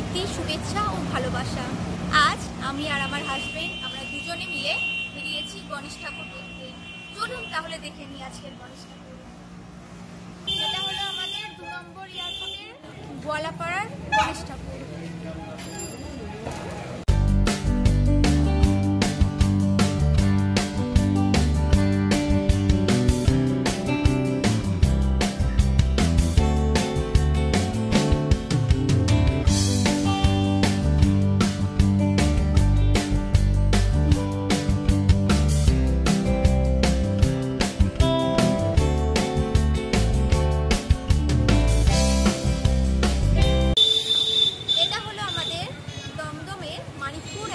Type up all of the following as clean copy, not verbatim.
প্রীতি, শুভেচ্ছা ও ভালোবাসা। আজ আমি আর আমার হাজবেন্ড আমরা দুজনে মিলে বেরিয়েছি গণেশ ঠাকুর দেখতে। চলুন তাহলে দেখে নিই আজকের গণেশ ঠাকুর। এটা হলো আমাদের 2 নম্বর এয়ারপোর্টের গোয়ালাপাড়ার গণেশ ঠাকুর।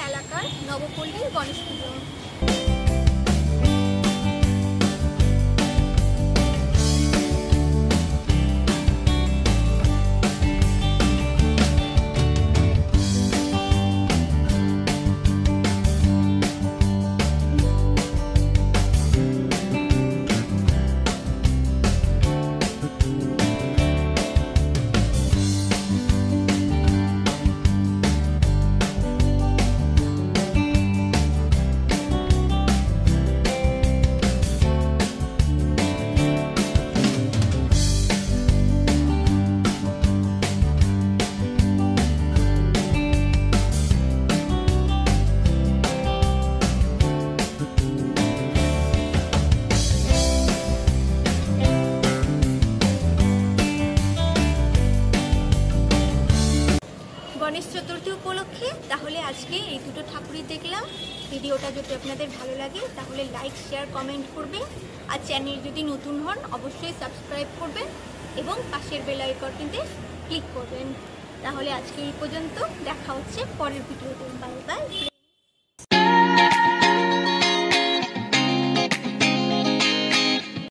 এলাকার নবপল্লীর গণেশ পুজো। গণেশ চতুর্থী উপলক্ষে তাহলে আজকে এই দুটো ঠাকুরই দেখলাম। ভিডিওটা যদি আপনাদের ভালো লাগে তাহলে লাইক, শেয়ার, কমেন্ট করবেন। আর চ্যানেল যদি নতুন হন অবশ্যই সাবস্ক্রাইব করবেন এবং পাশের বেল আইকনটিতে ক্লিক করবেন। তাহলে আজকে এই পর্যন্ত, দেখা হচ্ছে পরের ভিডিওতে। Bye bye.